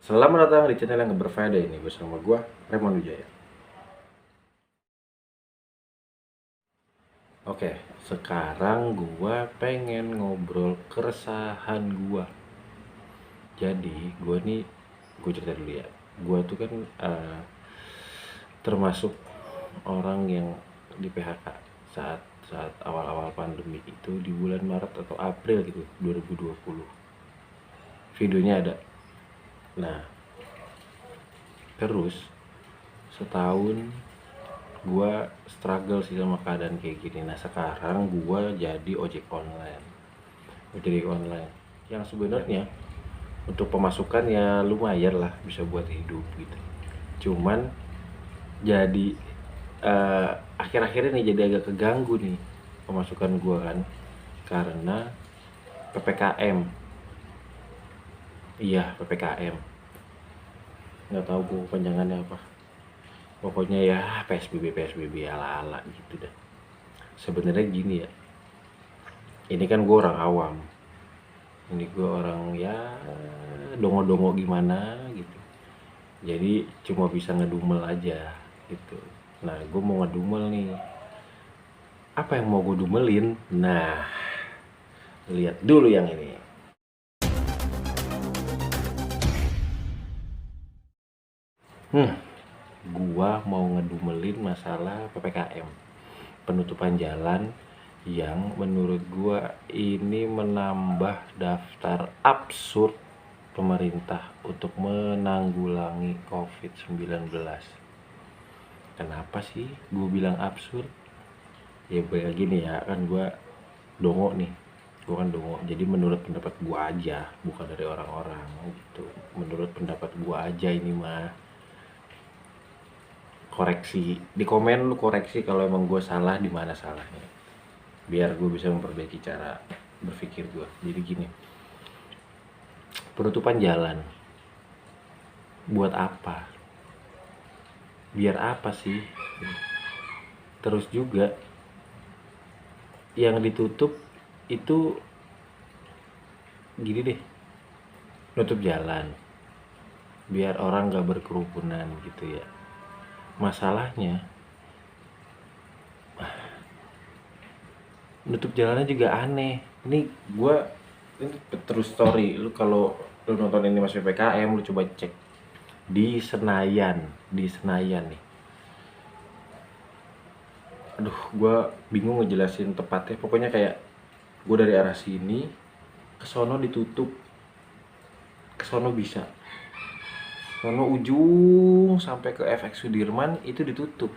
Selamat datang di channel yang berbeda ini bersama gua Raymond Wijaya. Oke, sekarang gua pengen ngobrol keresahan gua. Jadi, gua cerita dulu ya. Gua tuh kan termasuk orang yang di PHK saat saat awal-awal pandemi itu di bulan Maret atau April gitu 2020. Videonya ada. Nah, terus setahun gua struggle sih sama keadaan kayak gini. Nah sekarang gua jadi ojek online yang sebenarnya untuk pemasukan ya lumayan lah, bisa buat hidup gitu. Cuman jadi akhir-akhir ini jadi agak keganggu nih pemasukan gua kan, karena PPKM. Iya, PPKM, nggak tahu gua panjangannya apa. Pokoknya ya PSBB ala-ala gitu dah. Sebenarnya gini ya, ini kan gue orang awam, ini gue orang ya dongo-dongo gimana gitu, jadi cuma bisa ngedumel aja gitu. Nah gue mau ngedumel nih, apa yang mau gue dumelin? Nah lihat dulu yang ini. Gua mau ngedumelin masalah PPKM, penutupan jalan, yang menurut gua ini menambah daftar absurd pemerintah untuk menanggulangi COVID-19. Kenapa sih gue bilang absurd? Ya begini ya, kan gue dongo nih. Gue kan dongo, jadi menurut pendapat gue aja, bukan dari orang-orang gitu. Menurut pendapat gue aja ini mah. Koreksi di komen, lu koreksi kalau emang gue salah, di mana salahnya, biar gue bisa memperbaiki cara berpikir gue. Jadi gini, penutupan jalan buat apa, biar apa sih? Terus juga yang ditutup itu gini deh, nutup jalan biar orang gak berkerukunan gitu ya. Masalahnya nutup jalannya juga aneh. Ini terus story, lu kalau lu nonton ini masih PPKM, lu coba cek di Senayan nih. Aduh, gue bingung ngejelasin tepatnya. Pokoknya kayak gue dari arah sini ke sono ditutup, ke sono bisa, sono ujung sampai ke FX Sudirman itu ditutup.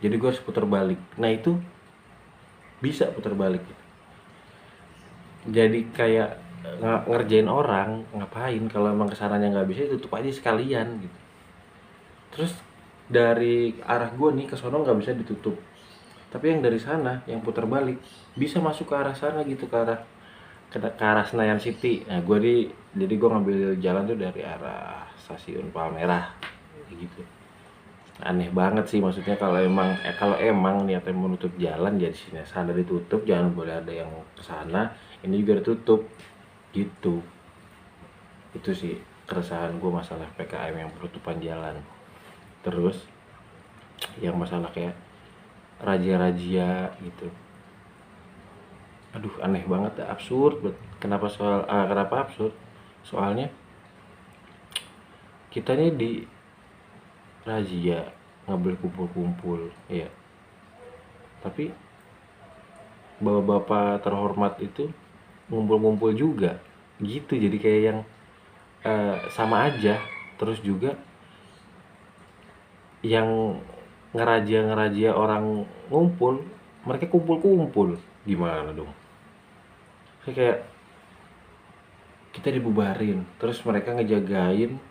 Jadi gue harus putar balik. Nah itu bisa putar balik. Jadi kayak ngerjain orang, ngapain kalau emang kesananya nggak bisa tutup aja sekalian gitu. Terus dari arah gue nih ke sono nggak bisa ditutup, tapi yang dari sana yang putar balik bisa masuk ke arah sana gitu, ke arah Senayan City. Nah jadi gue ngambil jalan tuh dari arah stasiun Palmerah gitu. Aneh banget sih, maksudnya kalau emang niatnya menutup jalan, jadi sini sana ditutup, jangan boleh ada yang ke sana, ini juga ditutup gitu. Itu sih keresahan gue masalah PKM yang penutupan jalan. Terus yang masalah kayak razia-razia gitu, aduh aneh banget, absurd banget. Kenapa absurd? Soalnya kita nih di razia nggak boleh kumpul-kumpul ya, tapi bapak-bapak terhormat itu ngumpul-ngumpul juga gitu. Jadi kayak yang sama aja. Terus juga yang ngerajia orang ngumpul, mereka kumpul-kumpul, gimana dong? Kayak kita dibubarin, terus mereka ngejagain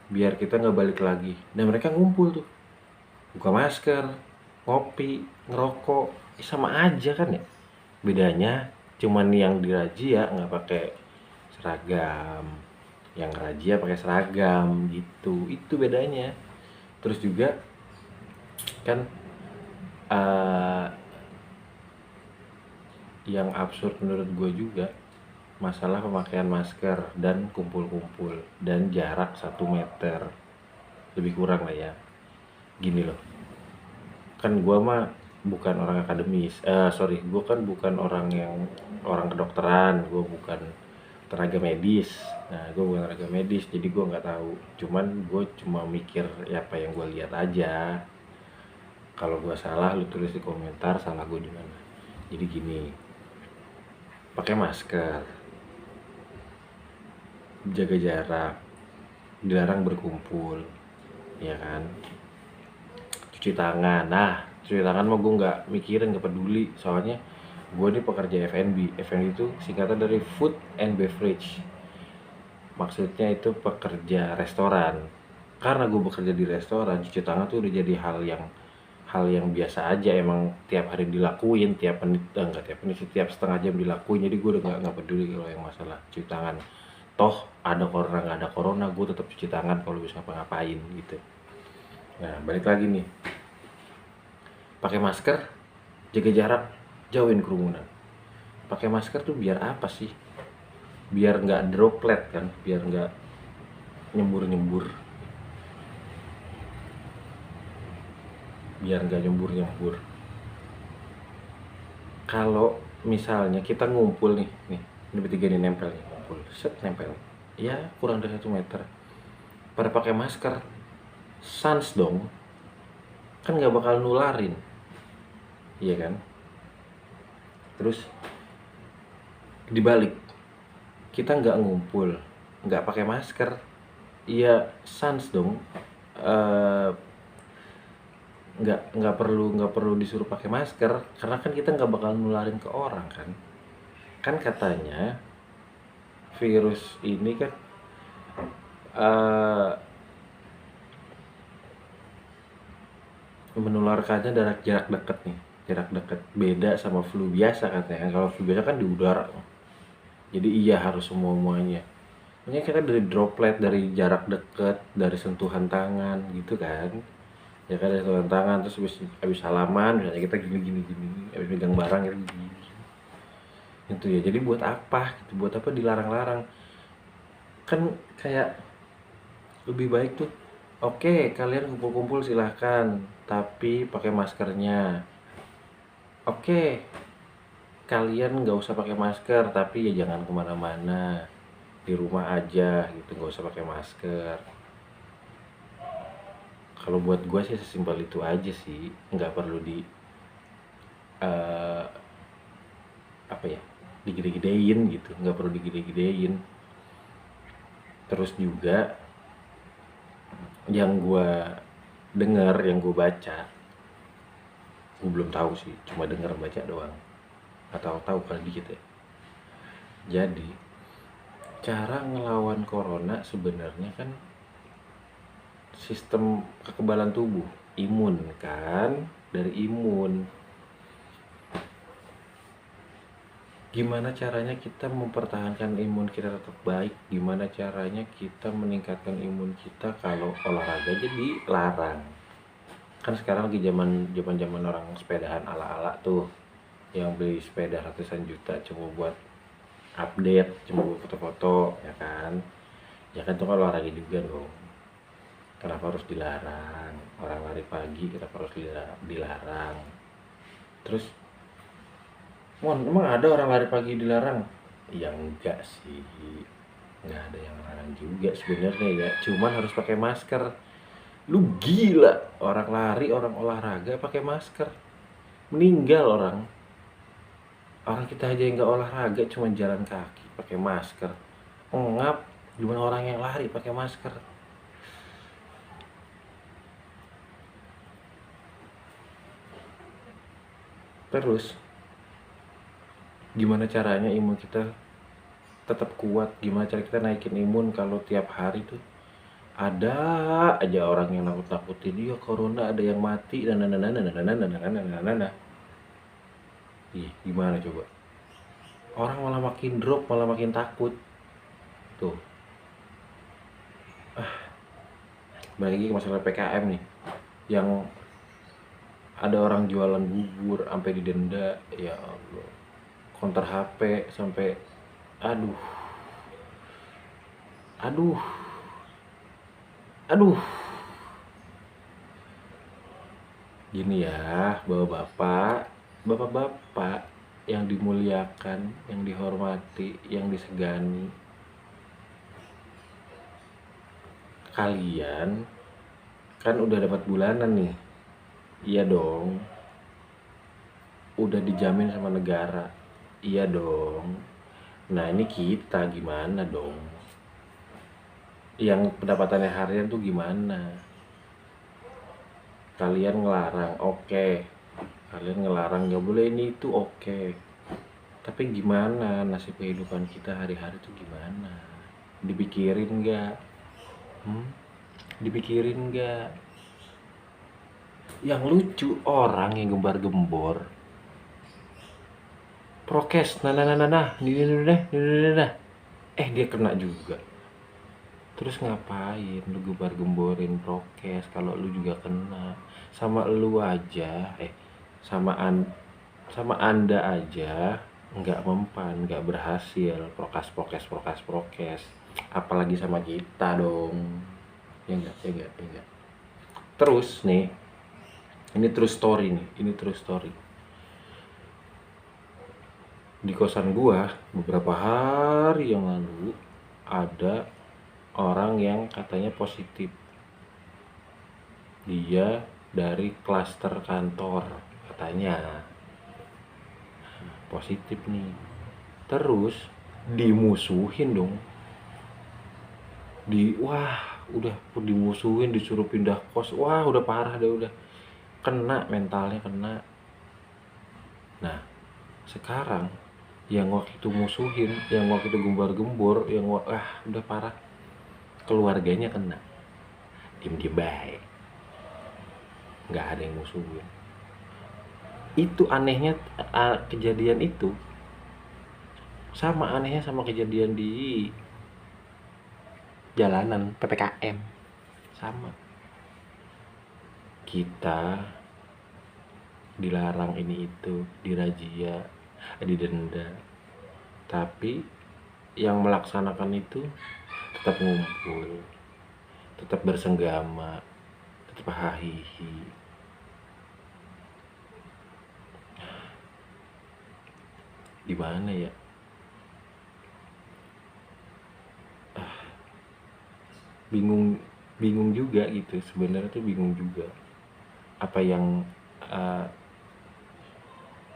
biar kita nggak balik lagi. Dan mereka ngumpul tuh, buka masker, ngopi, ngerokok, sama aja kan ya. Bedanya cuman yang dirajia nggak pakai seragam, yang razia pakai seragam gitu. Itu bedanya. Terus juga kan yang absurd menurut gue juga, masalah pemakaian masker dan kumpul-kumpul dan jarak 1 meter lebih kurang lah ya. Gini loh, kan gua mah bukan orang akademis, sorry, gua kan bukan orang kedokteran, gua bukan tenaga medis. Nah, gua bukan tenaga medis, jadi gua nggak tahu. Cuman gua cuma mikir ya apa yang gua lihat aja. Kalau gua salah, lu tulis di komentar salah gua di mana. Jadi gini, pakai masker, jaga jarak, dilarang berkumpul, ya kan? Cuci tangan. Nah, cuci tangan mah gue nggak mikirin, nggak peduli. Soalnya gue ini pekerja F&B. F&B itu singkatan dari Food and Beverage. Maksudnya itu pekerja restoran. Karena gue bekerja di restoran, cuci tangan tuh udah jadi hal yang biasa aja. Emang tiap hari dilakuin, tiap menit, enggak tiap menit sih, tiap setengah jam dilakuin. Jadi gue udah nggak peduli kalau yang masalah cuci tangan. Toh ada corona nggak ada corona, gue tetap cuci tangan kalau bisa ngapa-ngapain gitu. Nah, balik lagi nih, pakai masker, jaga jarak, jauhin kerumunan. Pakai masker tuh biar apa sih? Biar nggak droplet kan, biar nggak nyembur-nyembur, biar nggak nyembur-nyembur. Kalau misalnya kita ngumpul nih, ini bertiga nih nempel nih, ngumpul, set nempel, ya kurang dari 1 meter. Pada pakai masker, sans dong, kan nggak bakal nularin, iya kan? Terus dibalik, kita nggak ngumpul, nggak pakai masker, ya sans dong. Eh, nggak perlu disuruh pakai masker karena kan kita nggak bakal nularin ke orang kan. Kan katanya virus ini kan eh, menularkannya dari jarak dekat nih, jarak dekat, beda sama flu biasa katanya. Kalau flu biasa kan di udara, jadi iya harus semuanya. Makanya kita dari droplet, dari jarak dekat, dari sentuhan tangan gitu kan. Ya kan dari sentuhan tangan, terus habis salaman misalnya kita gini, habis pegang barang gitu gini. Itu ya. Jadi buat apa gitu? Buat apa dilarang-larang? Kan kayak lebih baik tuh. Oke, kalian kumpul-kumpul silahkan, tapi pakai maskernya. Oke, kalian nggak usah pakai masker, tapi ya jangan kemana-mana, di rumah aja gitu, nggak usah pakai masker. Kalau buat gue sih sesimpel itu aja sih, nggak perlu di eh, apa ya, digede-gedein gitu, nggak perlu digede-gedein. Terus juga yang gue dengar, yang gue baca, gue belum tahu sih, cuma dengar baca doang, atau tahu kali dikit ya. Jadi cara ngelawan corona sebenarnya kan sistem kekebalan tubuh, imun kan, dari imun. Gimana caranya kita mempertahankan imun kita tetap baik? Gimana caranya kita meningkatkan imun kita kalau olahraga jadi larang? Kan sekarang lagi zaman orang sepedahan ala-ala tuh, yang beli sepeda ratusan juta cuma buat update, cuma buat foto-foto, ya kan? Ya kan itu kan olahraga juga dong. Kenapa harus dilarang? Orang lari pagi kenapa harus dilarang? Terus, emang ada orang lari pagi dilarang? Ya enggak sih, nggak ada yang larang juga sebenarnya ya. Cuman harus pakai masker. Lu gila, orang lari, orang olahraga pakai masker, meninggal orang. Orang kita aja yang nggak olahraga, cuma jalan kaki pakai masker, ngap. Gimana orang yang lari pakai masker? Terus gimana caranya imun kita tetap kuat? Gimana cara kita naikin imun kalau tiap hari tuh ada aja orang yang nakut-nakutin dia corona, ada yang mati dan ih, gimana coba? Orang malah makin drop, malah makin takut. Tuh, balik lagi ke masalah PKM nih. Yang ada orang jualan bubur sampai didenda, ya Allah. Konter HP sampai Aduh, aduh, aduh. Gini ya, bapak-bapak, bapak-bapak yang dimuliakan, yang dihormati, yang disegani. Kalian kan udah dapat bulanan nih. Iya dong. Udah dijamin sama negara. Iya dong. Nah, ini kita gimana dong? Yang pendapatannya harian tuh gimana? Kalian ngelarang, oke. Kalian ngelarang nggak boleh ini itu, oke. Tapi gimana nasib kehidupan kita hari-hari tuh gimana? Dipikirin nggak? Dipikirin nggak? Yang lucu orang yang gembar-gembor prokes, dia kena juga. Terus ngapain lu gembar-gemborin prokes kalau lu juga kena? Sama lu aja, sama anda aja nggak mempan, nggak berhasil prokes, apalagi sama kita dong. Ya enggak. Terus nih, ini true story nih, di kosan gua beberapa hari yang lalu ada orang yang katanya positif. Dia dari klaster kantor katanya positif nih. Terus dimusuhin dong. Udah dimusuhin, disuruh pindah kos. Wah, udah parah deh, udah kena mentalnya, kena. Nah, sekarang yang waktu itu musuhin, yang waktu itu gembar-gembor, udah parah, keluarganya kena. Diem-diem baik, nggak ada yang musuhin. Itu anehnya, kejadian itu sama anehnya sama kejadian di jalanan PPKM. Sama, kita dilarang ini itu, dirazia, didenda, tapi yang melaksanakan itu tetap ngumpul, tetap bersenggama, tetap hahihi. Gimana ya? Bingung juga gitu, sebenarnya tuh bingung juga apa yang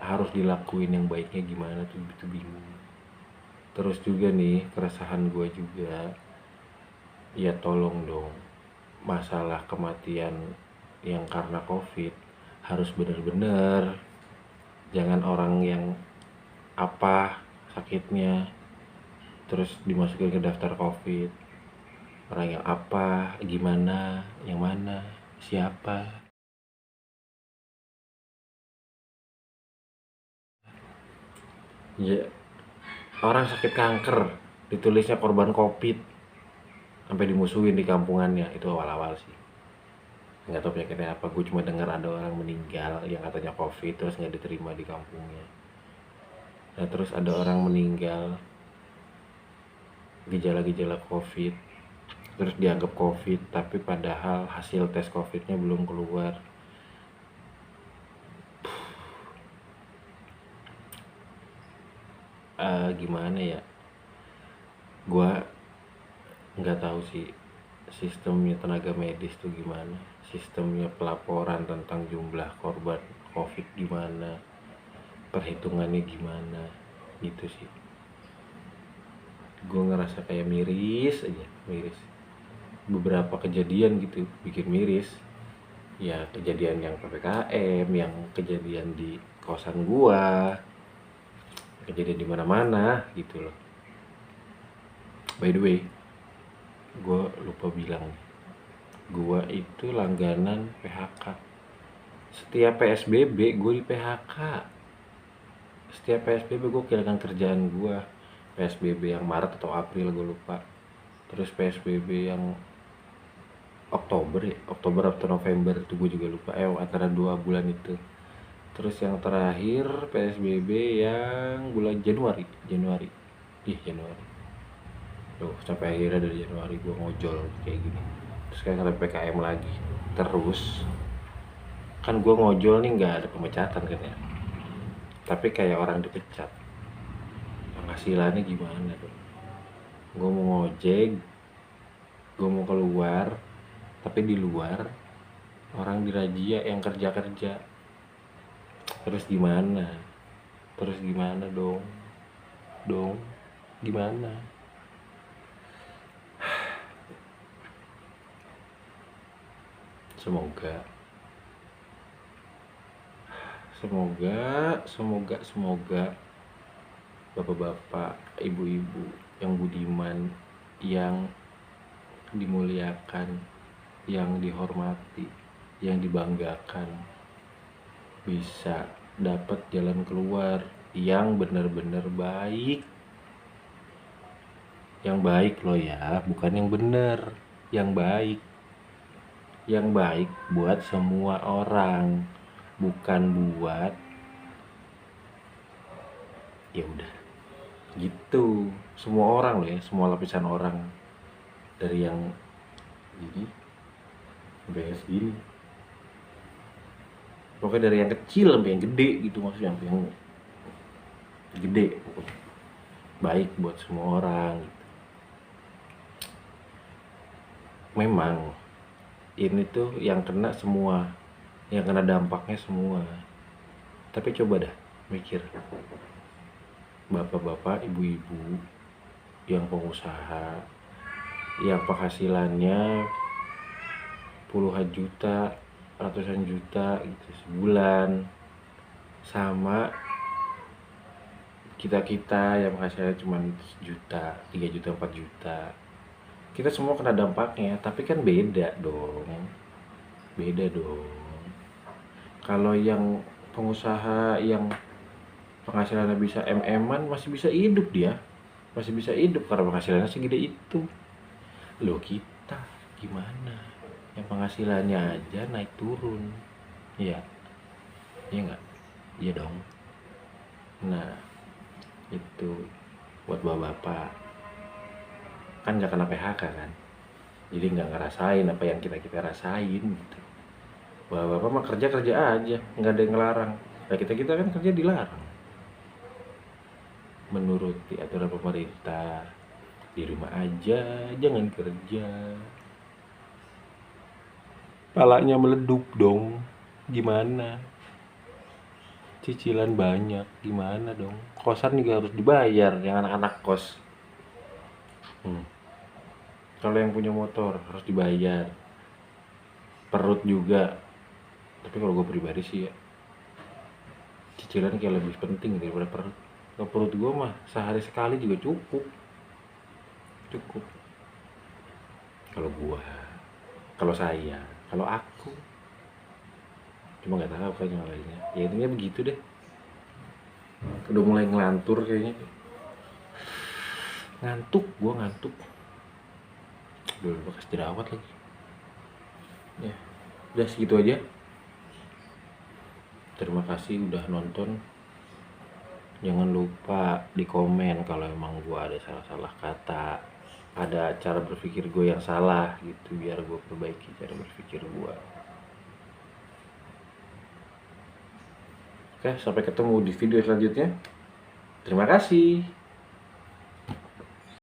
harus dilakuin, yang baiknya gimana tuh, itu bingung. Terus juga nih, keresahan gue juga, ya tolong dong, masalah kematian yang karena COVID harus bener-bener, jangan orang yang apa sakitnya terus dimasukin ke daftar COVID, orang yang apa, gimana, yang mana, siapa. Ya, orang sakit kanker ditulisnya korban COVID, sampai dimusuhin di kampungannya. Itu awal-awal sih, nggak tahu penyakitnya apa. Gue cuma dengar ada orang meninggal yang katanya COVID terus nggak diterima di kampungnya. Nah, terus ada orang meninggal gejala-gejala COVID, terus dianggap COVID, tapi padahal hasil tes COVID-nya belum keluar. Gimana ya, gue nggak tahu sih sistemnya tenaga medis tuh gimana, sistemnya pelaporan tentang jumlah korban COVID gimana, perhitungannya gimana, gitu sih. Gue ngerasa kayak miris aja, beberapa kejadian gitu bikin miris. Ya, kejadian yang PPKM, yang kejadian di kosan gua, kejadian di mana-mana gitu loh. By the way, gue lupa bilang, gue itu langganan PHK. Setiap PSBB gue di PHK. Setiap PSBB gue kehilangan kerjaan gue. PSBB yang Maret atau April gue lupa. Terus PSBB yang Oktober atau November itu gue juga lupa. Antara 2 bulan itu. Terus yang terakhir PSBB yang bulan Januari. Januari. Tuh sampai akhirnya dari Januari gue ngojol kayak gini. Terus kayak sampai PKM lagi. Terus kan gue ngojol nih nggak ada pemecatan kan ya. Tapi kayak orang dipecat. Penghasilannya gimana tuh? Gue mau ngojek, gue mau keluar, tapi di luar orang dirazia yang kerja-kerja. Terus gimana? Terus gimana dong? Gimana? Semoga bapak-bapak, ibu-ibu yang budiman, yang dimuliakan, yang dihormati, yang dibanggakan bisa dapat jalan keluar yang benar-benar baik. Yang baik loh ya, bukan yang benar, yang baik. Yang baik buat semua orang, bukan buat ya udah gitu. Semua orang loh ya, semua lapisan orang, dari yang gini sampai yang segini, pokoknya dari yang kecil sampai yang gede gitu, maksudnya sampai yang gede pokoknya. Baik buat semua orang gitu. Memang ini tuh yang kena semua, yang kena dampaknya semua. Tapi coba dah mikir, bapak-bapak, ibu-ibu yang pengusaha, yang penghasilannya puluhan juta, ratusan juta gitu sebulan, sama kita yang penghasilannya cuma sejuta, 3 juta, 4 juta. Kita semua kena dampaknya, tapi kan beda dong. Kalau yang pengusaha yang penghasilannya bisa MM-an masih bisa hidup dia. Masih bisa hidup karena penghasilannya segede itu. Loh kita gimana? Yang penghasilannya aja naik turun. Iya. Iya enggak? Iya dong. Nah, itu buat bapak-bapak. Kan nggak kena PHK kan, jadi nggak ngerasain apa yang kita rasain gitu. Bapak-bapak mah kerja aja, nggak ada yang ngelarang. Nah kita kan kerja dilarang, menuruti aturan pemerintah, di rumah aja, jangan kerja. Palanya meledup dong, gimana? Cicilan banyak, gimana dong? Kosan juga harus dibayar, yang anak-anak kos. Kalau yang punya motor harus dibayar, perut juga. Tapi kalau gue pribadi sih ya, cicilan kayak lebih penting daripada perut. Kalau perut gue mah sehari sekali juga cukup. Kalau gue, kalau saya, kalau aku, cuma nggak tahu kan yang lainnya. Ya intinya begitu deh. Udah mulai ngelantur kayaknya. Gue ngantuk. Udah bekas jerawat lagi. Ya, udah segitu aja. Terima kasih udah nonton. Jangan lupa di komen kalau emang gue ada salah-salah kata, ada cara berpikir gue yang salah gitu, biar gue perbaiki cara berpikir gue. Oke, sampai ketemu di video selanjutnya. Terima kasih.